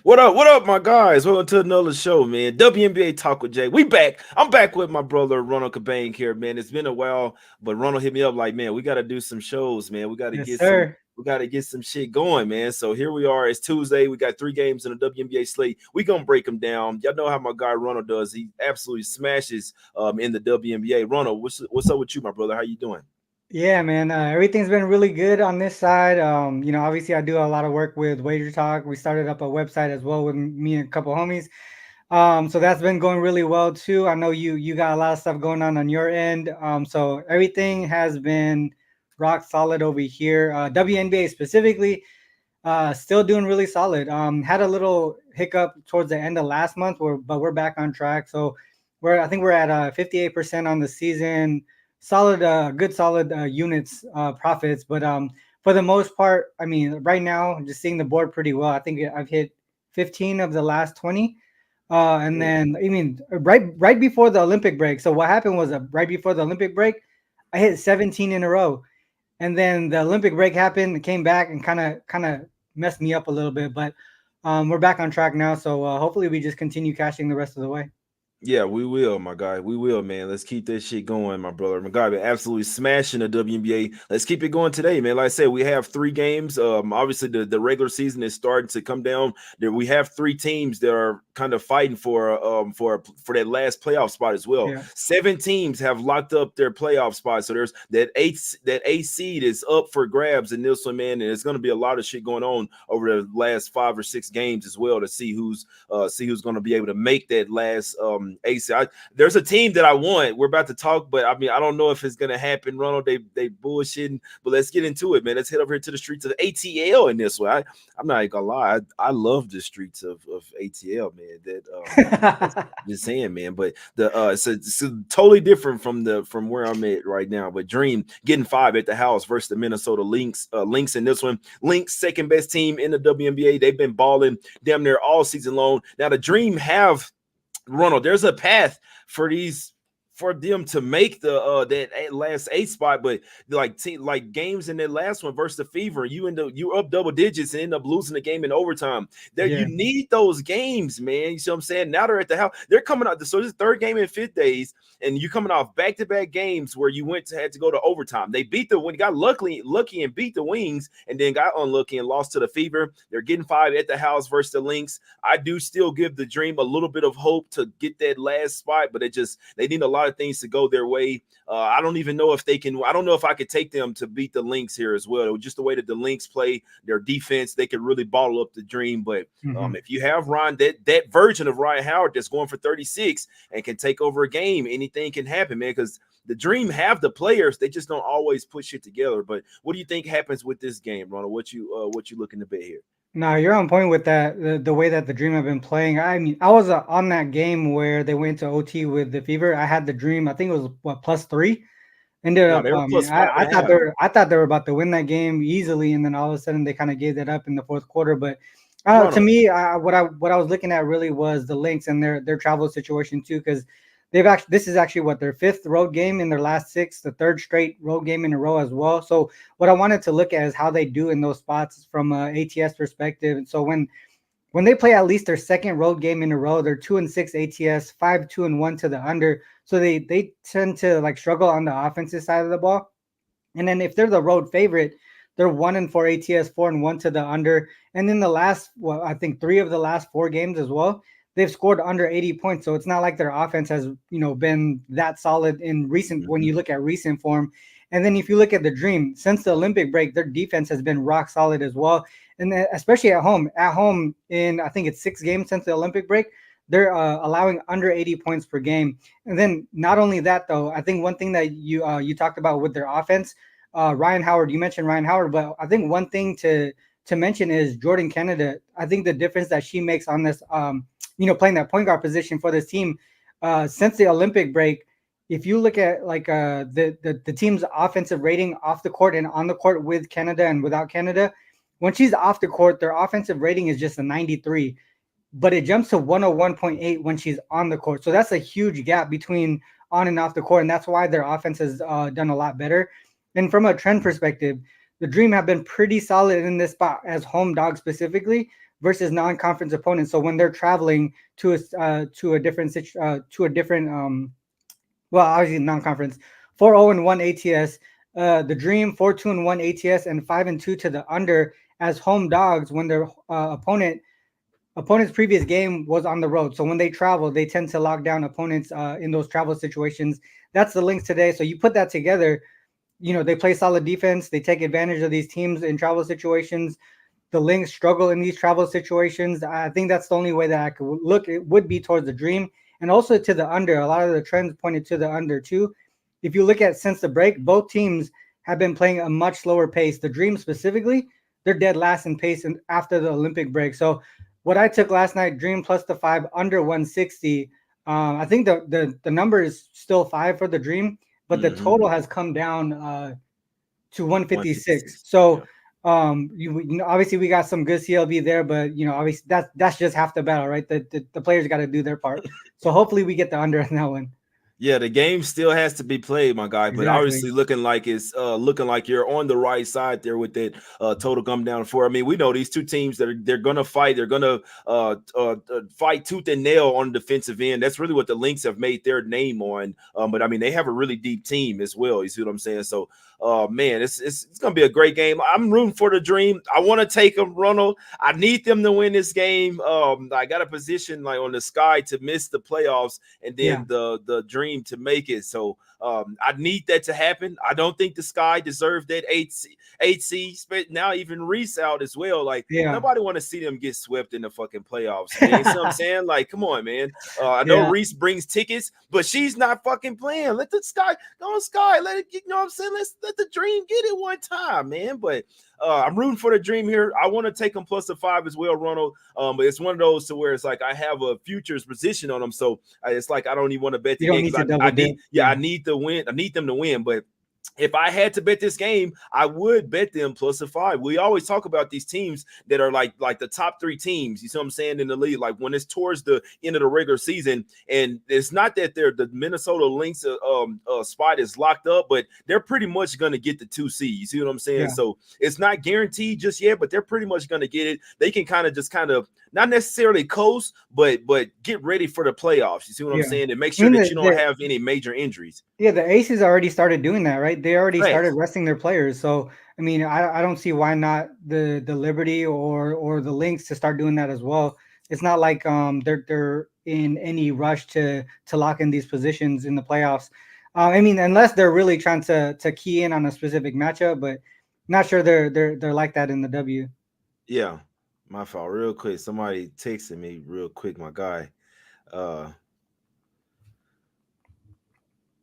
What up? What up, my guys? Welcome to another show, man. WNBA Talk with Jay. We back. I'm back with my brother Ronald Cabang here, man. It's been a while, but Ronald hit me up like, man, we got to do some shows, man. We got to Yes, get some. sir. We got to get some shit going, man. So here we are. It's Tuesday. We got 3 games in the WNBA slate. We gonna break them down. Y'all know how my guy Ronald does. He absolutely smashes in the WNBA. Ronald, what's up with you, my brother? How you doing? Yeah, man. Everything's been really good on this side. Obviously, I do a lot of work with Wager Talk. We started up a website as well with me and a couple homies. So that's been going really well too. I know you got a lot of stuff going on your end. So everything has been rock solid over here. WNBA specifically, still doing really solid. Had a little hiccup towards the end of last month, but we're back on track. So I think we're at 58% on the season. Solid, good, solid units, profits. But for the most part, I mean, right now, I'm just seeing the board pretty well. I think I've hit 15 of the last 20. And Mm. then, I mean, right before the Olympic break. So what happened was right before the Olympic break, I hit 17 in a row, and then the Olympic break happened, and came back and kind of messed me up a little bit. But we're back on track now, so hopefully we just continue cashing the rest of the way. Yeah, we will, my guy. We will, man. Let's keep this shit going, my brother. My guy been absolutely smashing the WNBA. Let's keep it going today, man. Like I said, we have 3 games. Obviously the regular season is starting to come down. There we have 3 teams that are kind of fighting for that last playoff spot as well. Yeah. 7 teams have locked up their playoff spot. So there's that eight seed is up for grabs in this one, man. And it's gonna be a lot of shit going on over the last 5 or 6 games as well to see who's going to be able to make that last AC. There's a team that I want. We're about to talk, but I mean, I don't know if it's going to happen. Ronald, they bullshitting, but let's get into it, man. Let's head over here to the streets of the ATL in this one. I'm not even gonna lie. I love the streets of ATL, man. Just saying, man. But it's totally different from where I'm at right now. But Dream getting 5 at the house versus the Minnesota Lynx. Lynx in this one. Lynx second best team in the WNBA. They've been balling damn near all season long. Now the Dream have Ronald. There's a path for them to make the that last 8 spot, but like games in that last one versus the Fever, you up double digits and end up losing the game in overtime. There you Yeah. need those games, man. You see what I'm saying? Now they're at the house. They're coming out. So this third game in 5 days, and you coming off back-to-back games where you had to go to overtime. They beat the when got lucky and beat the Wings, and then got unlucky and lost to the Fever. They're getting 5 at the house versus the Lynx. I do still give the Dream a little bit of hope to get that last spot, but they need a lot of things to go their way. I don't even know if they can. I don't know if I could take them to beat the Lynx here as well. Just the way that the Lynx play their defense, they could really bottle up the Dream. But Hmm. if you have that version of Ryan Howard that's going for 36 and can take over a game, anything can happen, man. Because the Dream have the players, they just don't always put shit together. But what do you think happens with this game, Ronald? What you looking to bet here? No, you're on point with that. The way that the Dream have been playing. I mean, I was on that game where they went to OT with the Fever. I had the Dream. I think it was what +3. Ended No, up. they were plus five I and a thought half. they were about to win that game easily, and then all of a sudden they kind of gave that up in the fourth quarter. But to Ronald. me, what I was looking at really was the Lynx and their travel situation too, because this is actually what their 5th road game in their last 6, the 3rd straight road game in a row as well. So what I wanted to look at is how they do in those spots from a ATS perspective. And so when they play at least their 2nd road game in a row, they're 2-6 ATS, 5-2-1 to the under. So they tend to like struggle on the offensive side of the ball. And then if they're the road favorite, they're 1-4 ATS, 4-1 to the under. And then I think 3 of the last 4 games as well, they've scored under 80 points. So it's not like their offense has, been that solid in when Mhm. you look at recent form. And then if you look at the Dream, since the Olympic break, their defense has been rock solid as well. And then especially at home. At home in I think it's 6 games since the Olympic break, they're allowing under 80 points per game. And then not only that though, I think one thing that you talked about with their offense, Ryan Howard, you mentioned Ryan Howard, but I think one thing to mention is Jordan Canada. I think the difference that she makes on this, playing that point guard position for this team since the Olympic break. If you look at like the team's offensive rating off the court and on the court with Canada and without Canada, when she's off the court, their offensive rating is just a 93, but it jumps to 101.8 when she's on the court. So that's a huge gap between on and off the court, and that's why their offense has done a lot better. And from a trend perspective, the Dream have been pretty solid in this spot as home dogs specifically. versus non-conference opponents. So when they're traveling to a different well, obviously non-conference, 4-0-1 ATS, the Dream 4-2-1 ATS, and 5-2 to the under as home dogs when their opponent's previous game was on the road. So when they travel, they tend to lock down opponents in those travel situations. That's the Lynx today. So you put that together, they play solid defense. They take advantage of these teams in travel situations. The Lynx struggle in these travel situations. I think that's the only way that I could look. It would be towards the Dream and also to the under. A lot of the trends pointed to the under too. If you look at since the break, both teams have been playing a much slower pace. The Dream specifically, they're dead last in pace after the Olympic break. So what I took last night, Dream plus the 5 under 160. I think the number is still 5 for the Dream, but the total has come down to 156. So obviously we got some good CLB there, but obviously that's just half the battle, right? The players got to do their part. So hopefully we get the under on that one. Yeah, the game still has to be played, my guy. But obviously, looking like looking like you're on the right side there with that total come down for. I mean, we know these two teams that they're gonna fight. They're gonna fight tooth and nail on the defensive end. That's really what the Lynx have made their name on. But I mean, they have a really deep team as well. You see what I'm saying? So, man, it's gonna be a great game. I'm rooting for the Dream. I want to take them, Ronald. I need them to win this game. I got a position like on the Sky to miss the playoffs, and then the Dream to make it. So I need that to happen. I don't think the Sky deserved that 8C. Now even Reese out as well. Like nobody want to see them get swept in the fucking playoffs. Man. You know what I'm saying? Like, come on, man. I know Reese brings tickets, but she's not fucking playing. Let the Sky go on Sky. Let it, you know what I'm saying? Let the Dream get it one time, man. But I'm rooting for the Dream here. I want to take them plus the 5 as well, Ronald. But it's one of those to where it's like I have a futures position on them, so it's like I don't even want to bet the game. I need to win. I need them to win, but if I had to bet this game, I would bet them plus a 5. We always talk about these teams that are like the top 3 teams, you see what I'm saying, in the league, like when it's towards the end of the regular season. And it's not that the Minnesota Lynx spot is locked up, but they're pretty much going to get the 2 seed. You see what I'm saying? Yeah. So it's not guaranteed just yet, but they're pretty much going to get it. They can kind of not necessarily coast, but get ready for the playoffs. You see what I'm saying? And make sure that you don't have any major injuries. Yeah, the Aces already started doing that, right? They already started resting their players. So, I mean, I don't see why not the Liberty or the Lynx to start doing that as well. It's not like they're in any rush to lock in these positions in the playoffs. I mean, unless they're really trying to key in on a specific matchup, but not sure they're like that in the W. Yeah, my fault. Real quick, somebody texted me real quick, my guy.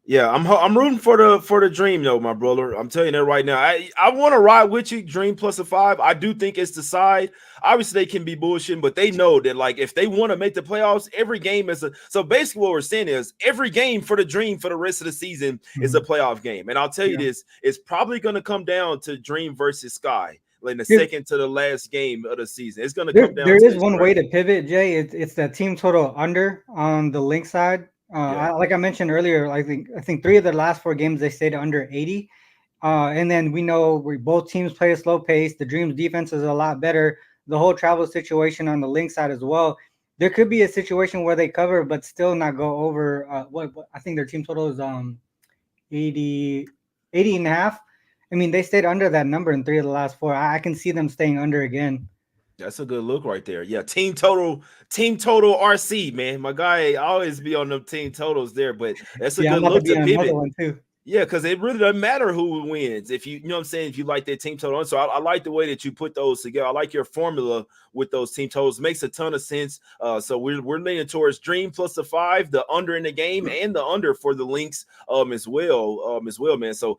Yeah, I'm rooting for the Dream though, my brother. I'm telling you that right now. I want to ride with you, Dream plus a 5. I do think it's the side. Obviously, they can be bullshitting, but they know that like if they want to make the playoffs, every game is so basically what we're saying is every game for the Dream for the rest of the season is a playoff game. And I'll tell you this, it's probably going to come down to Dream versus Sky. Like the second to the last game of the season. It's going to come down. There is one way to pivot, Jay. It's the team total under on the Lynx side. Like I mentioned earlier, I think 3 of the last 4 games they stayed under 80. And then we know both teams play a slow pace. The Dream's defense is a lot better. The whole travel situation on the Lynx side as well. There could be a situation where they cover, but still not go over what I think their team total is 80 and a half. I mean, they stayed under that number in 3 of the last 4. I can see them staying under again. That's a good look right there. Yeah, team total RC, man. My guy always be on them team totals there, but that's a good look to pivot. One too. Yeah, because it really doesn't matter who wins if you know what I'm saying, if you like that team total. So I like the way that you put those together. I like your formula with those team totals. Makes a ton of sense. So we're leaning towards Dream plus the 5, the under in the game, and the under for the Lynx as well, man. So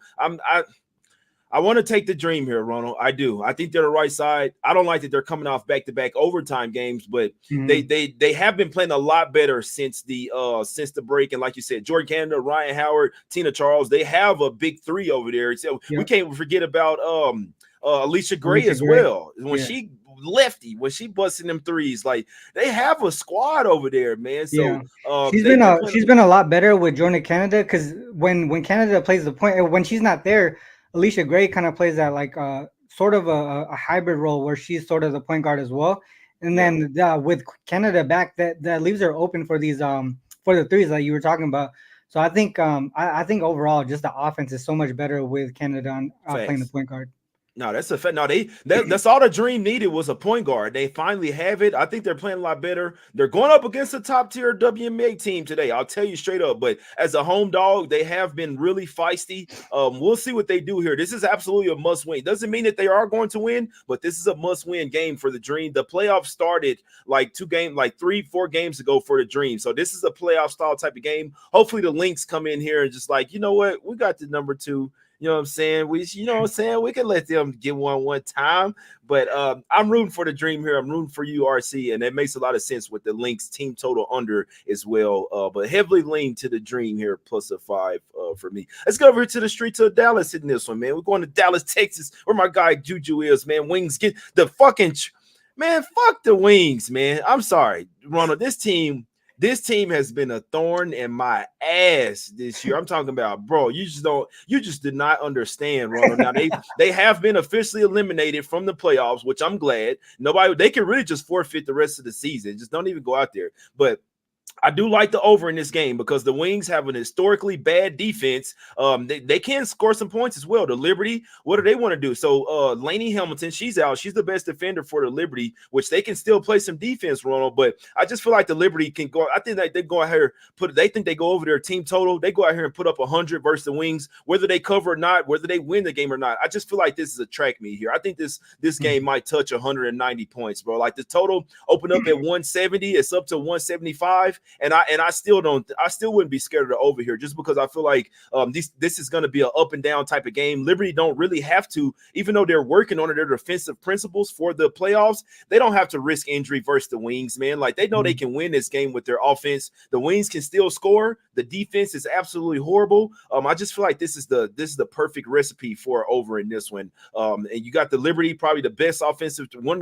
I want to take the Dream here, Ronald. I do. I think they're the right side. I don't like that they're coming off back-to-back overtime games, but they have been playing a lot better since the break. And like you said, Jordan Canada, Ryan Howard, Tina Charles, they have a big 3 over there. So we can't forget about Alicia Gray as well. When she lefty, when she busting them threes, like they have a squad over there, man. So she's been a lot better with Jordan Canada because when Canada plays the point, when she's not there, Alicia Gray kind of plays that like sort of a hybrid role where she's sort of the point guard as well. And Yeah. then with Canada back, that leaves her open for these for the threes that you were talking about. So I think overall just the offense is so much better with Canada on, playing the Facts. point guard. No, that's a fact. No, that's all the dream needed was a point guard. They finally have it. I think they're playing a lot better. They're going up against a top tier WNBA team today. I'll tell you straight up. But as a home dog, they have been really feisty. We'll see what they do here. This is absolutely a must win. Doesn't mean that they are going to win, but this is a must win game for the Dream. The playoffs started like 3-4 games ago for the Dream. So this is a playoff style type of game. Hopefully the Lynx come in here and just like, you know what, we got the number 2. You know what I'm saying? We can let them get one time. But I'm rooting for the Dream here. I'm rooting for you, RC, and that makes a lot of sense with the Lynx team total under as well. But heavily lean to the Dream here, plus a 5 for me. Let's go over here to the streets of Dallas in this one, man. We're going to Dallas, Texas, where my guy Juju is, man. Wings get the fucking man. Fuck the Wings, man. I'm sorry, Ronald. This team has been a thorn in my ass this year. I'm talking about, bro. You just did not understand, Ronald. Now they have been officially eliminated from the playoffs, which I'm glad. They can really just forfeit the rest of the season. Just don't even go out there. But I do like the over in this game because the Wings have an historically bad defense. They can score some points as well. The Liberty, what do they want to do? So Lainey Hamilton, she's out. She's the best defender for the Liberty, which they can still play some defense, Ronald. But I just feel like the Liberty can go. I think that they go out here they think they go over their team total. They go out here and put up 100 versus the Wings, whether they cover or not, whether they win the game or not. I just feel like this is a track meet here. I think this game might touch 190 points, bro. Like the total open up at 170, it's up to 175. And I still wouldn't be scared of the over here just because I feel like this is going to be an up and down type of game. Liberty don't really have to, even though they're working on their defensive principles for the playoffs, they don't have to risk injury versus the Wings, man. Like they know they can win this game with their offense. The Wings can still score. The defense is absolutely horrible. I just feel like this is the perfect recipe for over in this one. And you got the Liberty, probably one of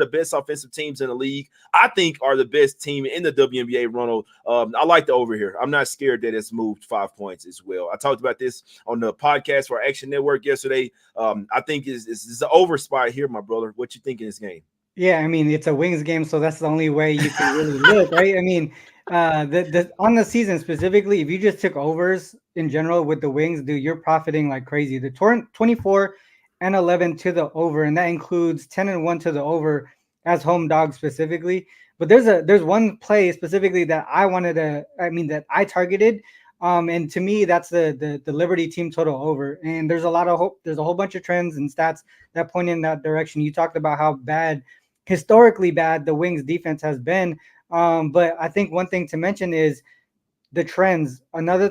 the best offensive teams in the league. I think are the best team in the WNBA, Ronald. I like the over here. I'm not scared that it's moved 5 points as well. I talked about this on the podcast for Action Network yesterday. I think it's an over spot here, my brother. What you think in this game? Yeah, I mean it's a Wings game, so that's the only way you can really look, right? I mean, the on the season specifically, if you just took overs in general with the Wings, dude, you're profiting like crazy. The 24-11 to the over, and that includes 10-1 to the over as home dog specifically. But there's one play specifically that that I targeted. And to me, that's the Liberty team total over. And there's a whole bunch of trends and stats that point in that direction. You talked about how historically bad the Wings defense has been. But I think one thing to mention is the trends. Another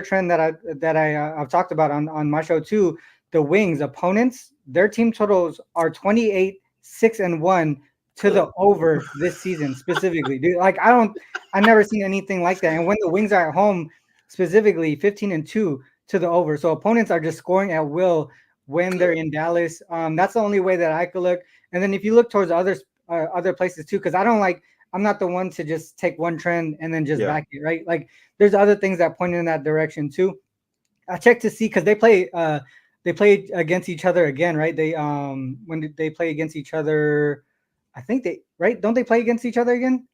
trend that I've talked about on my show too. The Wings opponents, their team totals are 28-6-1 to the over this season specifically, dude. Like I never seen anything like that. And when the Wings are at home, specifically 15-2 to the over. So opponents are just scoring at will when they're in Dallas. That's the only way that I could look. And then if you look towards other places too, because I'm not the one to just take one trend and then just back it, right? Like there's other things that point in that direction too. I checked to see because they play against each other again, right? They when did they play against each other? I think don't they play against each other again?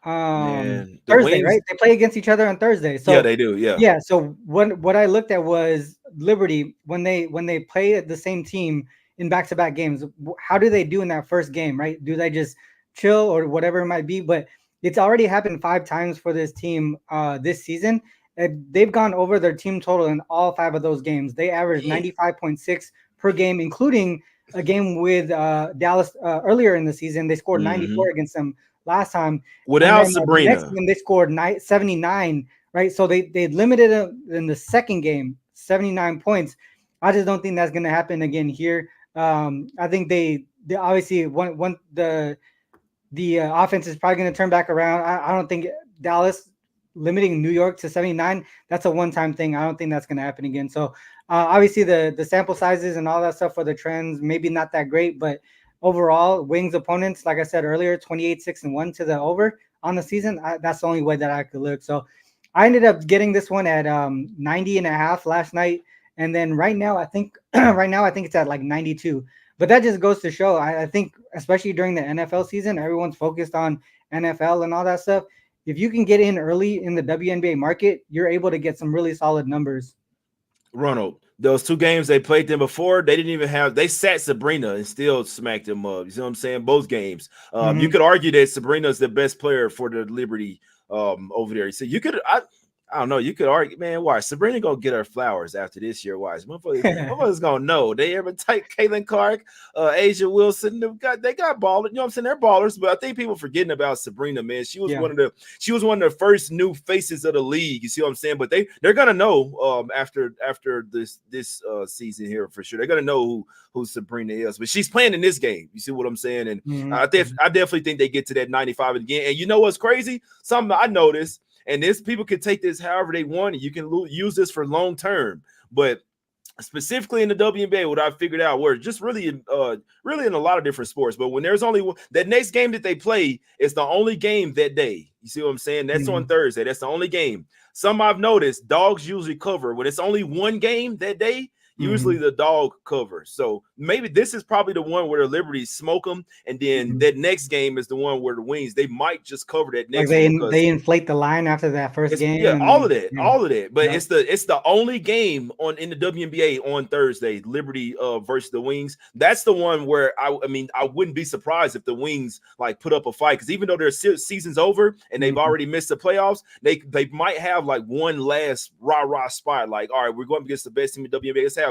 Man, Thursday, right? They play against each other on Thursday. So yeah, they do. Yeah. Yeah. So what I looked at was Liberty when they play the same team in back-to-back games. How do they do in that first game, right? Do they just chill or whatever it might be? But it's already happened 5 times for this team this season. They've gone over their team total in all 5 of those games. They averaged 95.6 per game, including a game with Dallas earlier in the season. They scored 94 against them last time. Without Sabrina. Next game they scored 79, right? So they limited them in the second game, 79 points. I just don't think that's going to happen again here. I think they obviously want the offense is probably going to turn back around. I don't think Dallas limiting New York to 79, that's a one-time thing. I don't think that's going to happen again. So obviously the sample sizes and all that stuff for the trends, maybe not that great, but overall Wings opponents, like I said earlier, 28-6-1 to the over on the season. That's the only way that I could look. So I ended up getting this one at 90.5 last night. And then right now, I think it's at like 92. But that just goes to show, I think, especially during the NFL season, everyone's focused on NFL and all that stuff. If you can get in early in the WNBA market, you're able to get some really solid numbers. Ronald, those 2 games they played them before, they sat Sabrina and still smacked them up. You see what I'm saying? Both games. You could argue that Sabrina's the best player for the Liberty over there. So I don't know. You could argue, man. Why Sabrina gonna get her flowers after this year? Why motherfuckers gonna know? They ever take Caitlin Clark, Asia Wilson? They got ballers. You know what I'm saying? They're ballers, but I think people forgetting about Sabrina, man. She was one of the first new faces of the league. You see what I'm saying? But they're gonna know after this season here for sure. They're gonna know who Sabrina is. But she's playing in this game. You see what I'm saying? And I definitely think they get to that 95 again. And you know what's crazy? Something I noticed. And people can take this however they want. You can use this for long term, but specifically in the WNBA, what I figured out were just really in a lot of different sports. But when there's only one, that next game that they play is the only game that day. You see what I'm saying? That's on Thursday. That's the only game. Some I've noticed dogs usually cover when it's only one game that day. Usually the dog covers. So maybe this is probably the one where the Liberty smoke them, and then that next game is the one where the Wings, they might just cover that next one. They inflate the line after that first game. Yeah, all of that. But it's the only game in the WNBA on Thursday, Liberty versus the Wings. That's the one where I wouldn't be surprised if the Wings like put up a fight, because even though their season's over and they've already missed the playoffs, they might have like one last rah-rah spot. Like, all right, we're going against the best team in the WNBA.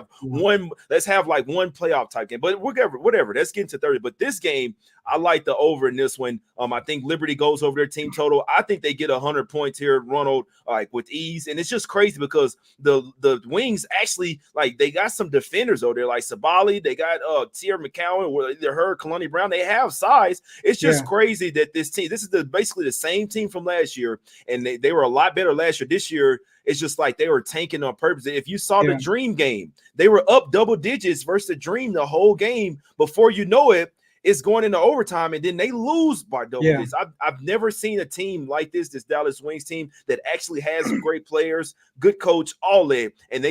Let's have like one playoff type game, but whatever. Let's get into 30. But this game, I like the over in this one. I think Liberty goes over their team total. I think they get 100 points here, Ronald, like with ease. And it's just crazy because the Wings actually, like, they got some defenders over there, like Sabali. They got Tierra McCowan, or either her, Kalani Brown. They have size. It's just crazy that this team, this is basically the same team from last year, and they were a lot better last year. This year, it's just like they were tanking on purpose. If you saw the Dream game, they were up double digits versus the Dream the whole game. Before you know it, it's going into overtime, and then they lose by double digits. I've never seen a team like this Dallas Wings team that actually has great players, good coach, all that, and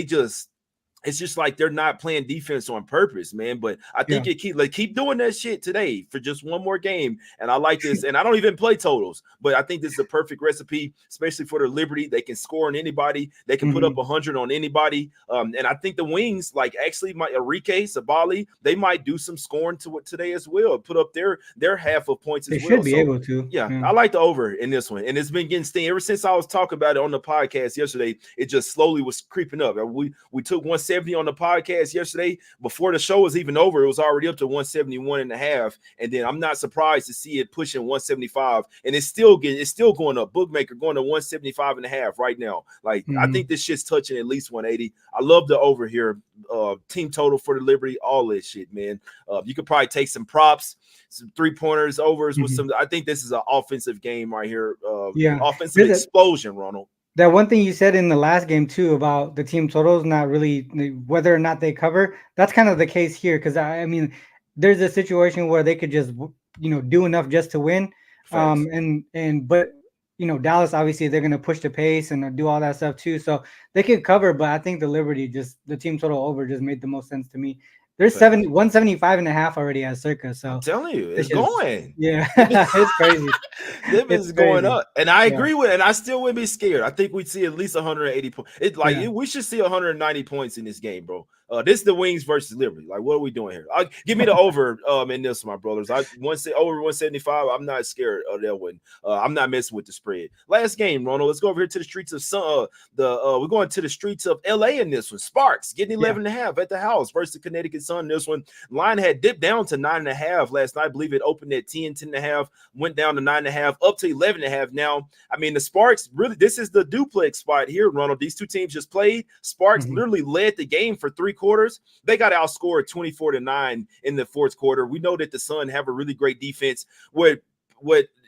it's just like they're not playing defense on purpose, man. But I think keep doing that shit today for just one more game. And I like this. And I don't even play totals, but I think this is a perfect recipe, especially for the Liberty. They can score on anybody. They can put up 100 on anybody. And I think the Wings, like actually Enrique, Sabali, they might do some scoring to it today as well. Put up their half of points as well. They should be able to. Yeah, I like the over in this one. And it's been getting steam ever since I was talking about it on the podcast yesterday. It just slowly was creeping up. We took 170 on the podcast yesterday. Before the show was even over, it was already up to 171.5, and then I'm not surprised to see it pushing 175, and it's still going up. Bookmaker going to 175.5 right now. Like, I think this shit's touching at least 180. I love the over here. Team total for the Liberty, all this shit, man. You could probably take some props, some 3-pointers, overs with some. I think this is an offensive game right here. Offensive explosion, Ronald. That one thing you said in the last game too about the team totals not really whether or not they cover, that's kind of the case here, because I mean there's a situation where they could just do enough just to win. But Dallas, obviously they're going to push the pace and do all that stuff too, so they could cover. But I think the Liberty, just the team total over, just made the most sense to me. There's 175.5 already at circa. So I'm telling you, it's going. Yeah, it's crazy. It's going up, and I agree with it. And I still wouldn't be scared. I think we'd see at least 180 points. We should see 190 points in this game, bro. This is the Wings versus Liberty. Like, what are we doing here? Give me the over in this, my brothers. I want to say over 175. I'm not scared of that one. I'm not messing with the spread. Last game, Ronald. Let's go over here to the streets of we're going to the streets of LA in this one. Sparks getting 11.5 at the house versus the Connecticut Sun. This one line had dipped down to 9.5 last night. I believe it opened at 10.5, went down to 9.5, up to 11.5 now. I mean, the Sparks really, this is the duplex spot here, Ronald. These two teams just played. Sparks literally led the game for 3 quarters. They got outscored 24-9 in the fourth quarter. We know that the Sun have a really great defense. What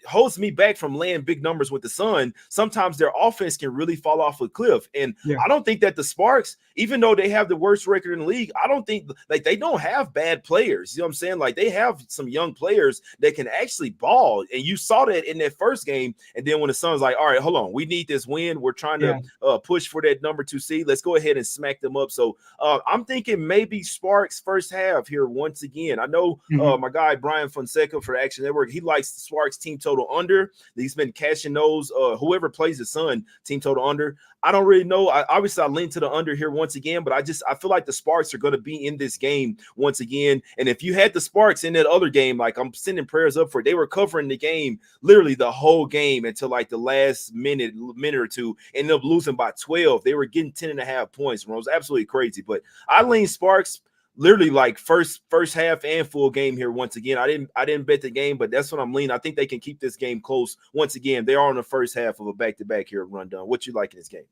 holds me back from laying big numbers with the Sun. Sometimes their offense can really fall off a cliff. And Yeah. I don't think that the Sparks, even though they have the worst record in the league, I don't think like they don't have bad players. You know what I'm saying? Like they have some young players that can actually ball. And you saw that in that first game. And then when the Sun's like, all right, hold on, we need this win. We're trying to push for that number 2 seed. Let's go ahead and smack them up. So I'm thinking maybe Sparks first half here once again. I know my guy Brian Fonseca for Action Network, he likes the Sparks team total under. He's been cashing those. Whoever plays the Sun team total under. I don't really know. Obviously, I lean to the under here once again, but I feel like the Sparks are going to be in this game once again. And if you had the Sparks in that other game, like I'm sending prayers up for it. They were covering the game, literally the whole game until like the last minute or two, ended up losing by 12. They were getting 10.5 points. It was absolutely crazy. But I lean Sparks literally like first half and full game here once again. I didn't bet the game, but that's what I'm leaning. I think they can keep this game close once again. They are on the first half of a back-to-back here rundown. What you like in this game?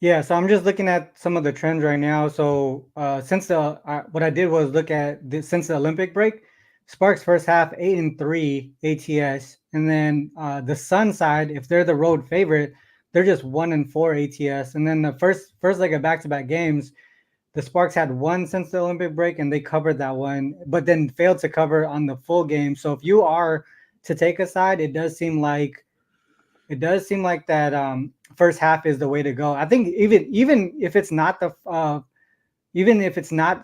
Yeah, so I'm just looking at some of the trends right now. So since what I did was look at since the Olympic break, Sparks first half 8-3 ATS, and then the Sun side, if they're the road favorite, they're just 1-4 ATS, and then the first leg of back-to-back games, the Sparks had one since the Olympic break, and they covered that one, but then failed to cover on the full game. So if you are to take a side, it does seem like that first half is the way to go. I think even if it's not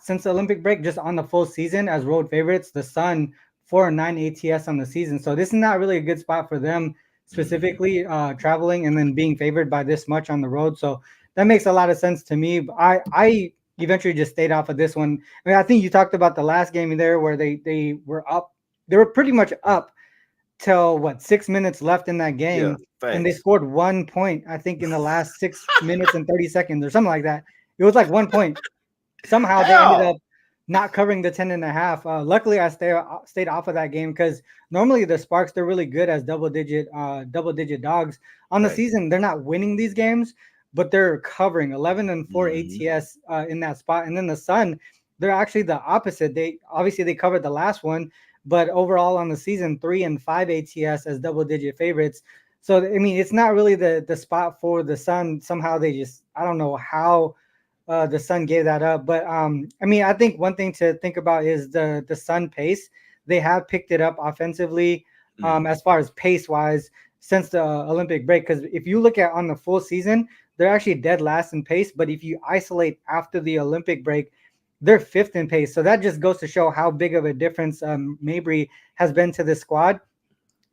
since the Olympic break, just on the full season as road favorites, the Sun 4-9 ATS on the season. So this is not really a good spot for them specifically traveling and then being favored by this much on the road. So that makes a lot of sense to me. But I eventually just stayed off of this one. I mean, I think you talked about the last game there where they were up. They were pretty much up till 6 minutes left in that game, and they scored 1 point, I think, in the last 6 minutes and 30 seconds or something like that. It was like 1 point. Somehow they ended up not covering the 10.5. Luckily, I stayed off of that game because normally the Sparks, they're really good as double digit dogs on the season. They're not winning these games, but they're covering 11-4 ATS in that spot. And then the Sun, they're actually the opposite. They covered the last one, but overall on the season, 3-5 ATS as double-digit favorites. So, I mean, it's not really the spot for the Sun. Somehow they just, I don't know how the Sun gave that up. But, I mean, I think one thing to think about is the Sun pace. They have picked it up offensively as far as pace-wise since the Olympic break. Because if you look at on the full season, they're actually dead last in pace. But if you isolate after the Olympic break, they're fifth in pace. So that just goes to show how big of a difference Mabry has been to this squad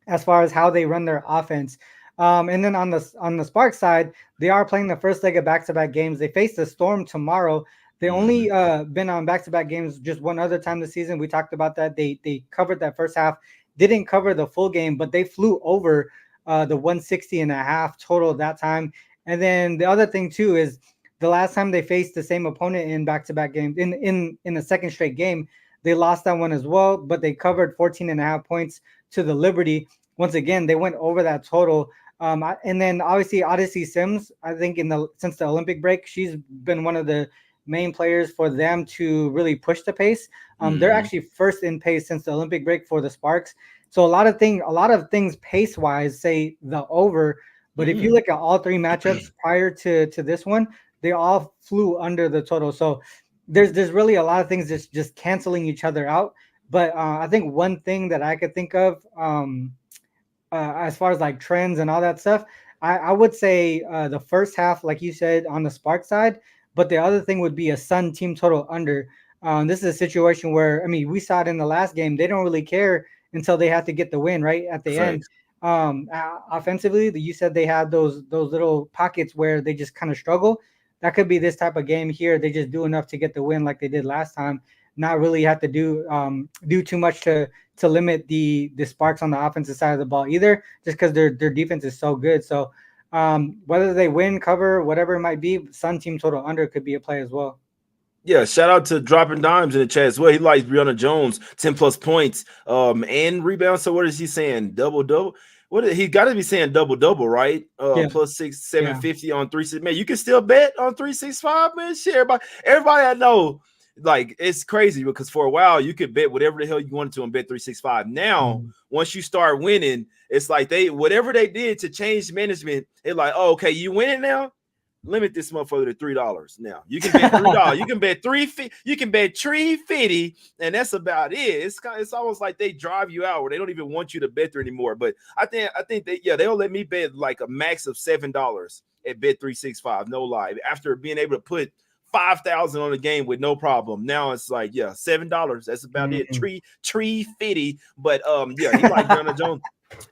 as far as how they run their offense. And then on the Sparks side, they are playing the first leg of back-to-back games. They face the Storm tomorrow. They only been on back-to-back games just one other time this season. We talked about that. They covered that first half, didn't cover the full game, but they flew over the 160.5 total that time. And then the other thing too is the last time they faced the same opponent in back-to-back games in the second straight game, they lost that one as well, but they covered 14.5 points to the Liberty. Once again, they went over that total. And then obviously Odyssey Sims, I think since the Olympic break, she's been one of the main players for them to really push the pace. They're actually first in pace since the Olympic break for the Sparks. So a lot of things pace-wise say the over. But if you look at all three matchups prior to this one, they all flew under the total. So there's really a lot of things just canceling each other out. But I think one thing that I could think of as far as like trends and all that stuff, I would say the first half, like you said, on the Spark side. But the other thing would be a Sun team total under. This is a situation where, I mean, we saw it in the last game. They don't really care until they have to get the win right at the end. Offensively, you said they had those little pockets where they just kind of struggle. That could be this type of game here. They just do enough to get the win like they did last time. Not really have to do too much to limit the Sparks on the offensive side of the ball either, just because their defense is so good. So whether they win, cover, whatever it might be, Sun team total under could be a play as well. Yeah, shout out to Dropping Dimes in the chat as well. He likes Brianna Jones, 10 plus points and rebounds. So what is he saying? Double? He got to be saying double, right? Plus 750 on 365. Man, you can still bet on 365, man. Shit, everybody I know, like, it's crazy because for a while you could bet whatever the hell you wanted to on Bet 365. Now, once you start winning, it's like whatever they did to change management, they're like, oh, okay, you winning now? Limit this motherfucker to $3 now. You can bet $3. You can bet you can bet $3.50, and that's about it. It's almost like they drive you out where they don't even want you to bet there anymore. But I think they'll let me bet like a max of $7 at Bet365. No lie. After being able to put 5,000 on the game with no problem. Now it's like, $7. That's about it. Tree fitty. But he like Brianna Jones.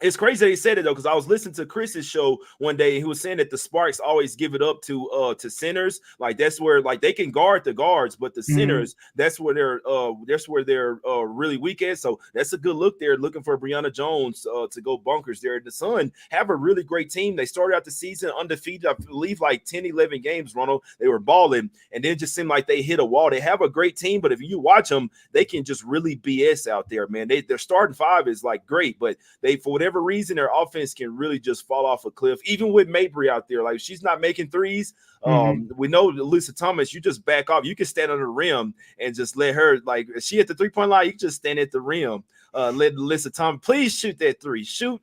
It's crazy that he said it though, because I was listening to Chris's show one day, and he was saying that the Sparks always give it up to centers. Like that's where like they can guard the guards, but the centers, that's where they're really weak at. So that's a good look there, looking for Brianna Jones to go bunkers there. The Sun have a really great team. They started out the season undefeated, I believe like 10, 11 games, Ronald. They were balling, and then it just seemed like they hit a wall. They have a great team, but if you watch them, they can just really BS out there, man. Their starting five is like great, but for whatever reason, their offense can really just fall off a cliff. Even with Mabry out there, like she's not making threes. We know Lisa Thomas, you just back off. You can stand on the rim and just let her, like, she at the 3-point line, you can just stand at the rim. Let Lisa Thomas, please shoot that three. Shoot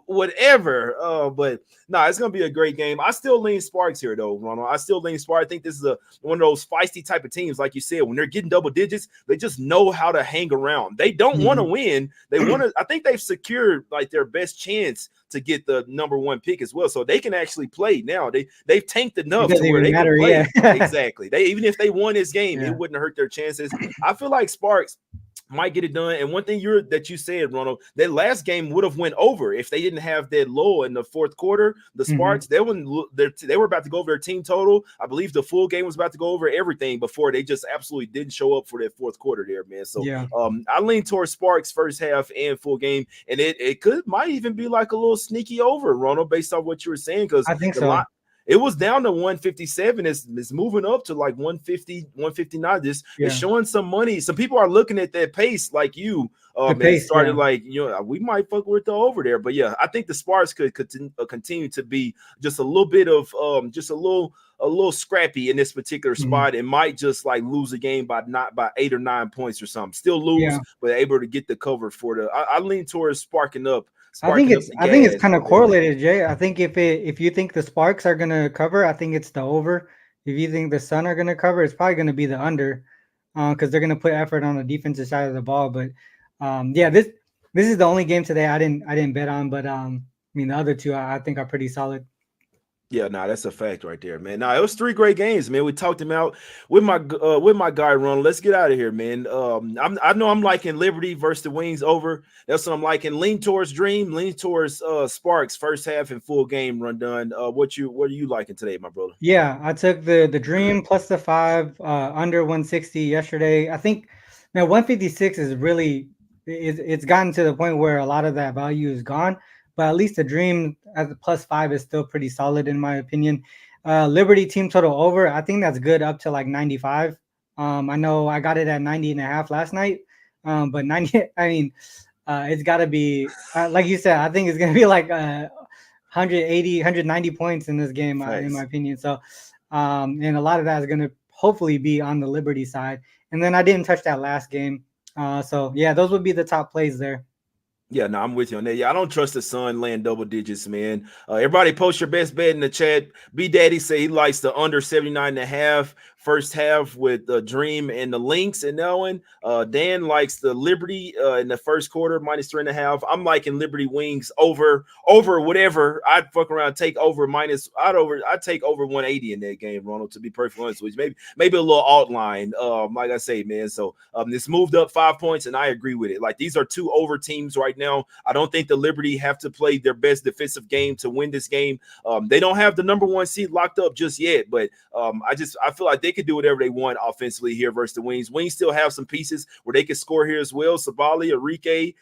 whatever. But it's gonna be a great game. I still lean Sparks here though, Ronald. I still lean Sparks. I think this is one of those feisty type of teams, like you said, when they're getting double digits, they just know how to hang around. They don't want to win. They want to. I think they've secured like their best chance to get the number 1 pick as well, so they can actually play now. They've tanked enough to where they can play. Exactly. Even if they won this game, it wouldn't hurt their chances. I feel like Sparks might get it done. And one thing that you said, Ronald, that last game would have went over if they didn't have that lull in the fourth quarter. The Sparks, they were about to go over their team total. I believe the full game was about to go over everything before they just absolutely didn't show up for that fourth quarter there, man. So I lean towards Sparks first half and full game, and it might even be like a little sneaky over, Ronald, based on what you were saying, because I think so. It was down to 157. It's moving up to like 150, 159. It's showing some money. Some people are looking at that pace like you. Started like, we might fuck with the over there. But I think the Sparks could continue to be just a little bit of just a little scrappy in this particular spot, and might just like lose a game by 8 or 9 points or something. Still lose, but able to get the cover for the. I lean towards sparking up. I think it's kind of correlated, Jay. I think if you think the Sparks are gonna cover, I think it's the over. If you think the Sun are gonna cover, it's probably gonna be the under, because they're gonna put effort on the defensive side of the ball. But this is the only game today I didn't bet on, but the other two I think are pretty solid. Yeah, that's a fact right there, man. It was 3 great games, man. We talked them out with my guy Ronald. Let's get out of here, man. I know I'm liking Liberty versus the Wings over. That's what I'm liking. Lean towards Dream, lean towards Sparks first half and full game run done. What are you liking today, my brother? Yeah, I took the Dream plus the 5 under 160 yesterday. I think 156 is really it's gotten to the point where a lot of that value is gone. But at least the Dream at the plus 5 is still pretty solid in my opinion. Liberty team total over, I think that's good up to like 95. I know I got it at 90.5 last night, but 90. I mean, it's got to be like you said. I think it's gonna be like 180, 190 points in this game, in my opinion. So, and a lot of that is gonna hopefully be on the Liberty side. And then I didn't touch that last game. So yeah, those would be the top plays there. Yeah, I'm with you on that. Yeah, I don't trust the Sun laying double digits, man. Everybody post your best bet in the chat. B Daddy say he likes the under 79.5 first half with the Dream and the Lynx and that one. Dan likes the Liberty in the first quarter -3.5. I'm liking Liberty Wings over whatever. I'd fuck around, take over I'd take over 180 in that game, Ronald, to be perfectly honest with you. Maybe a little alt line. Like I say, man. So this moved up 5 points, and I agree with it. Like these are 2 over teams right now. I don't think the Liberty have to play their best defensive game to win this game. They don't have the number 1 seed locked up just yet, but I feel like they could do whatever they want offensively here versus the Wings. Wings still have some pieces where they can score here as well. Sabali, Enrique,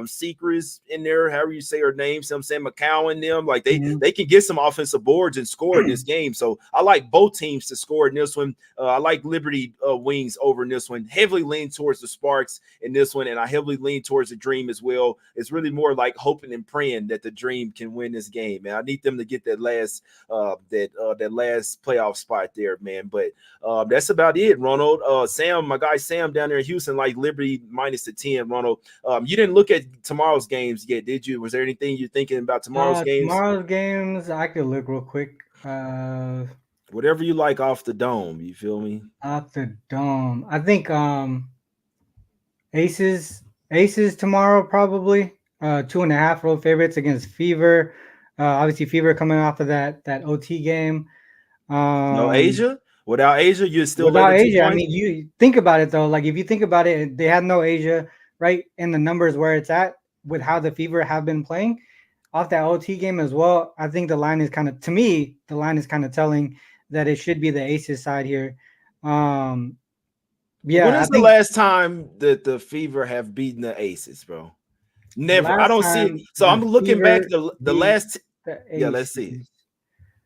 Secrets in there, however you say her name. So I'm saying McCowan, them like they can get some offensive boards and score in this game. So I like both teams to score in this one. I like Liberty Wings over in this one. Heavily lean towards the Sparks in this one, and I heavily lean towards the Dream as well. It's really more like hoping and praying that the Dream can win this game, man. I need them to get that last that last playoff spot there, man. But But that's about it, Ronald. Sam, my guy Sam down there in Houston, like Liberty minus the 10. Ronald, you didn't look at tomorrow's games yet, did you? Was there anything you're thinking about tomorrow's games? Tomorrow's games, I could look real quick. Whatever you like off the dome, you feel me? Off the dome, I think Aces tomorrow probably. 2.5 road favorites against Fever. Obviously Fever coming off of that OT game. No Asia. Without Asia, you're still without laying 2 Asia. I points? mean, you think about it though. Like if you think about it, they had no Asia, right? And the numbers where it's at with how the Fever have been playing off that OT game as well. I think the line is kind of, to me, the line is kind of telling that it should be the Aces side here. Yeah. When is the last time that the Fever have beaten the Aces, bro? Never. I don't see it. So I'm looking back the last. Yeah, let's see it.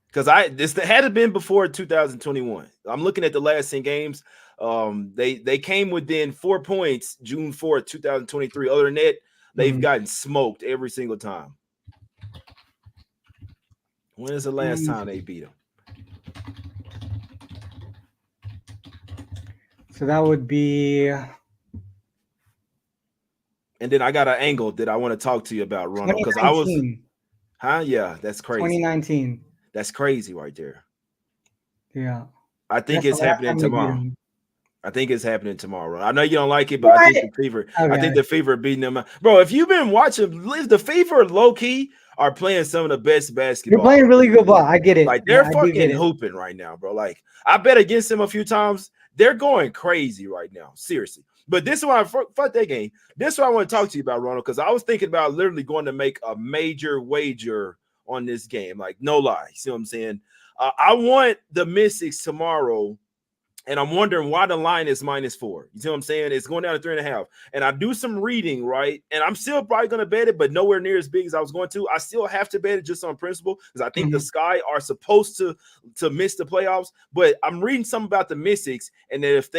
Because this had to been before 2021. I'm looking at the last 10 games. They came within 4 points June 4th, 2023. Other than that, they've gotten smoked every single time. When is the last time they beat them? So that would be. And then I got an angle that I want to talk to you about, Ronald, because I was. Yeah, that's crazy. 2019. That's crazy right there. Yeah. I think it's happening tomorrow. I think it's happening tomorrow. I know you don't like it, but I think the Fever. Okay. I think the Fever beating them, bro. If you've been watching, the Fever low key are playing some of the best basketball. They're playing really good ball. I get it. Like they're fucking hooping right now, bro. Like I bet against them a few times. They're going crazy right now. Seriously. But this is why fuck that game. This is what I want to talk to you about, Ronald, because I was thinking about literally going to make a major wager on this game. Like, no lie. See what I'm saying? I want the Mystics tomorrow, and I'm wondering why the line is -4. You see what I'm saying? It's going down to 3.5. And I do some reading, right? And I'm still probably going to bet it, but nowhere near as big as I was going to. I still have to bet it just on principle because I think the Sky are supposed to miss the playoffs. But I'm reading something about the Mystics, and that if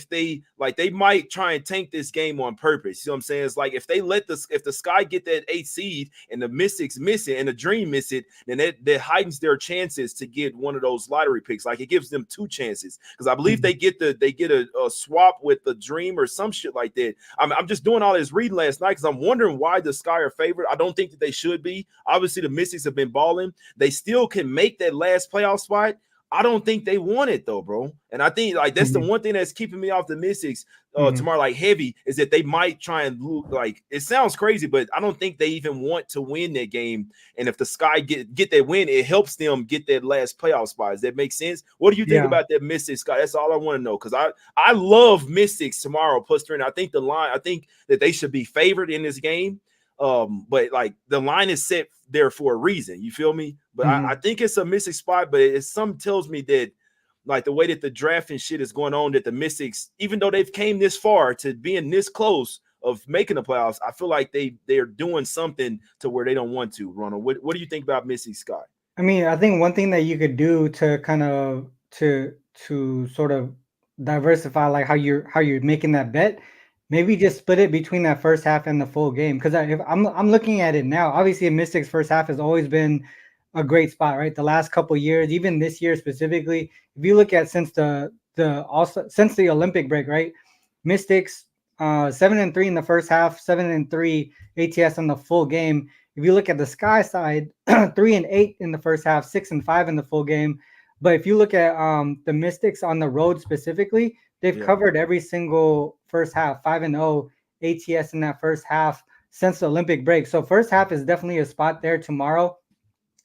they like, they might try and tank this game on purpose. You know what I'm saying? It's like if the Sky get that 8th seed and the Mystics miss it and the Dream miss it, then that heightens their chances to get one of those lottery picks. Like it gives them 2 chances because I believe they get a swap with the Dream or some shit like that. I'm just doing all this reading last night because I'm wondering why the Sky are favored. I don't think that they should be. Obviously, the Mystics have been balling. They still can make that last playoff spot. I don't think they want it though, bro. And I think like that's the one thing that's keeping me off the Mystics tomorrow, like heavy, is that they might try and like, it sounds crazy, but I don't think they even want to win that game. And if the Sky get that win, it helps them get that last playoff spot. Does that make sense? What do you think about that Mystics, Sky? That's all I want to know, because I love Mystics tomorrow +3. I think I think that they should be favored in this game. But like the line is set there for a reason, you feel me? But I think it's a Mystic spot, but something tells me that like the way that the draft and shit is going on, that the Mystics, even though they've came this far to being this close of making the playoffs, I feel like they're doing something to where they don't want to. Ronald, what do you think about Mystic Sky? I mean, I think one thing that you could do to kind of to sort of diversify like how you're making that bet, maybe just split it between that first half and the full game. Because if I'm looking at it now, obviously Mystics first half has always been a great spot, right? The last couple of years, even this year specifically, if you look at since the Olympic break, right? Mystics 7-3 in the first half, 7-3 ATS on the full game. If you look at the Sky side, 3-8 in the first half, 6-5 in the full game. But if you look at the Mystics on the road specifically, they've covered every single first half, 5-0 ATS in that first half since the Olympic break. So first half is definitely a spot there tomorrow.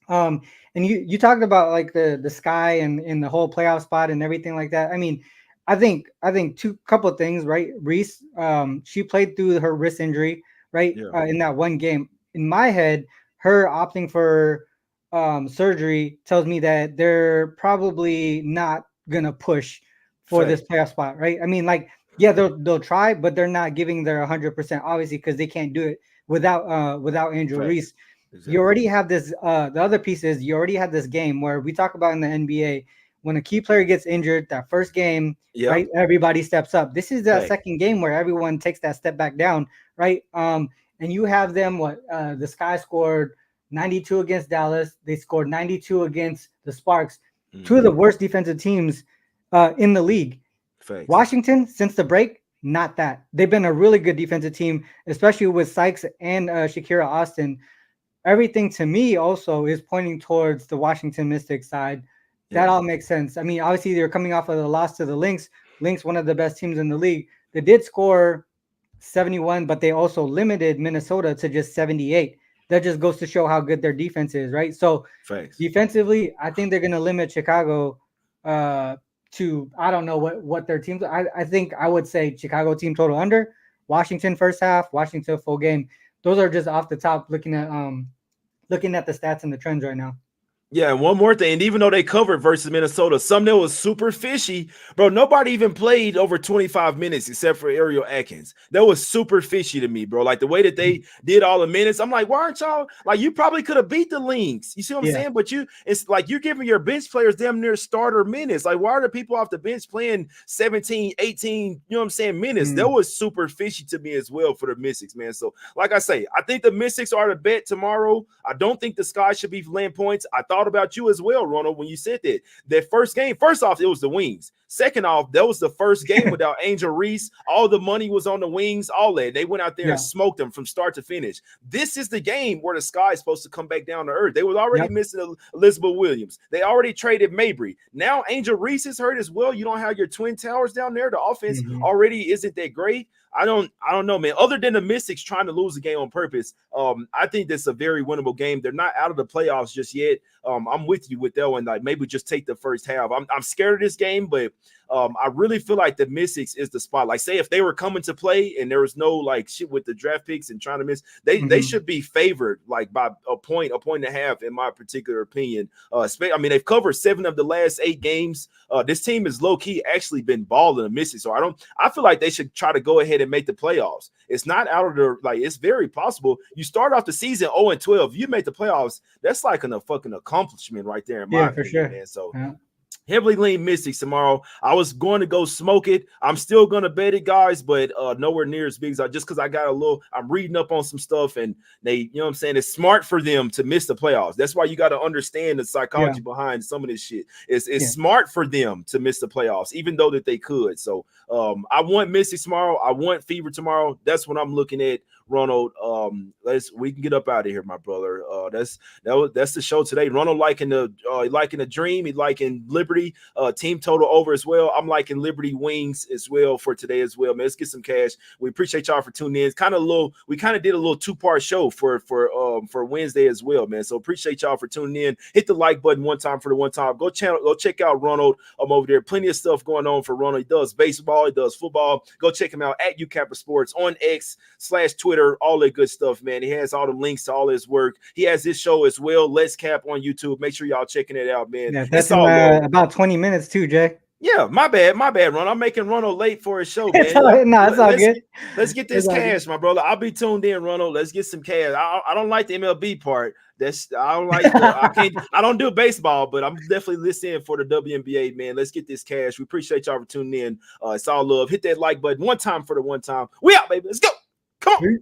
And you talked about like the Sky and the whole playoff spot and everything like that. I mean, I think couple of things, right? Reese, she played through her wrist injury, right? In that one game. In my head, her opting for surgery tells me that they're probably not gonna push for this playoff spot, right? I mean, like, yeah, they'll try, but they're not giving their 100%, obviously, because they can't do it without Angel Reese. Exactly. You already have this. The other piece is you already had this game where we talk about in the NBA, when a key player gets injured, that first game, right? Everybody steps up. This is the second game where everyone takes that step back down, right? And you have them. The Sky scored 92 against Dallas. They scored 92 against the Sparks. Two of the worst defensive teams in the league. Facts. Washington, since the break, not that. They've been a really good defensive team, especially with Sykes and Shakira Austin. Everything to me also is pointing towards the Washington Mystics side. That all makes sense. I mean, obviously they're coming off of the loss to the Lynx. Lynx, one of the best teams in the league. They did score 71, but they also limited Minnesota to just 78. That just goes to show how good their defense is, right? So Facts. defensively, I think they're going to limit Chicago to, I don't know what their teams. I think I would say Chicago team total under, Washington first half, Washington full game. Those are just off the top looking at the stats and the trends right now. Yeah, and one more thing. And even though they covered versus Minnesota, some that was super fishy, bro. Nobody even played over 25 minutes except for Ariel Atkins. That was super fishy to me, bro. Like the way that they did all the minutes. I'm like, why aren't y'all like you probably could have beat the Lynx? You see what I'm saying? But it's like you're giving your bench players damn near starter minutes. Like, why are the people off the bench playing 17, 18, you know what I'm saying, minutes? That was super fishy to me as well for the Mystics, man. So, like I say, I think the Mystics are the bet tomorrow. I don't think the Sky should be laying points. I thought about you as well, Ronald, when you said that first game. First off, it was the Wings. Second off, that was the first game without Angel Reese. All the money was on the Wings, all that. They went out there and smoked them from start to finish. This is the game where the Sky is supposed to come back down to earth. They were already missing Elizabeth Williams. They already traded Mabry. Now Angel Reese is hurt as well. You don't have your twin towers down there. The offense already isn't that great. I don't know, man. Other than the Mystics trying to lose the game on purpose, I think that's a very winnable game. They're not out of the playoffs just yet. I'm with you with that one. Like maybe just take the first half. I'm scared of this game, but I really feel like the Mystics is the spot. Like, say if they were coming to play and there was no like shit with the draft picks and trying to miss, they should be favored like by a point and a half, in my particular opinion. I mean, they've covered 7 of the last 8 games. This team is low key actually been balling the Mystics, so I feel like they should try to go ahead and make the playoffs. It's not out of the like. It's very possible. You start off the season 0-12. You make the playoffs. That's like a fucking accomplishment right there, in my opinion, for sure, man. So. Heavily lean Mystics tomorrow. I was going to go smoke it. I'm still going to bet it, guys, but nowhere near as big as just because I got I'm reading up on some stuff, and they, you know what I'm saying, it's smart for them to miss the playoffs. That's why you got to understand the psychology behind some of this shit. It's smart for them to miss the playoffs, even though that they could. So I want Mystics tomorrow. I want Fever tomorrow. That's what I'm looking at, Ronald. We can get up out of here, my brother. That's the show today. Ronald liking the dream. He liking Liberty. Team total over as well. I'm liking Liberty Wings as well for today as well, man. Let's get some cash. We appreciate y'all for tuning in. We kind of did a little 2-part show for Wednesday as well, man. So appreciate y'all for tuning in. Hit the like button one time for the one time. Go check out Ronald. I'm over there. Plenty of stuff going on for Ronald. He does baseball. He does football. Go check him out at UCapper Sports on X/Twitter. All that good stuff, man. He has all the links to all his work. He has his show as well. Let's Cap on YouTube. Make sure y'all checking it out, man. Yeah, that's about 20 minutes too, Jay. Yeah, my bad, Ron. I'm making Ronald late for his show, man. It's all good. Let's get this cash, my brother. I'll be tuned in, Ronald. Let's get some cash. I don't like the MLB part. I don't do baseball, but I'm definitely listening for the WNBA, man. Let's get this cash. We appreciate y'all for tuning in. It's all love. Hit that like button one time for the one time. We out, baby. Let's go. Come on.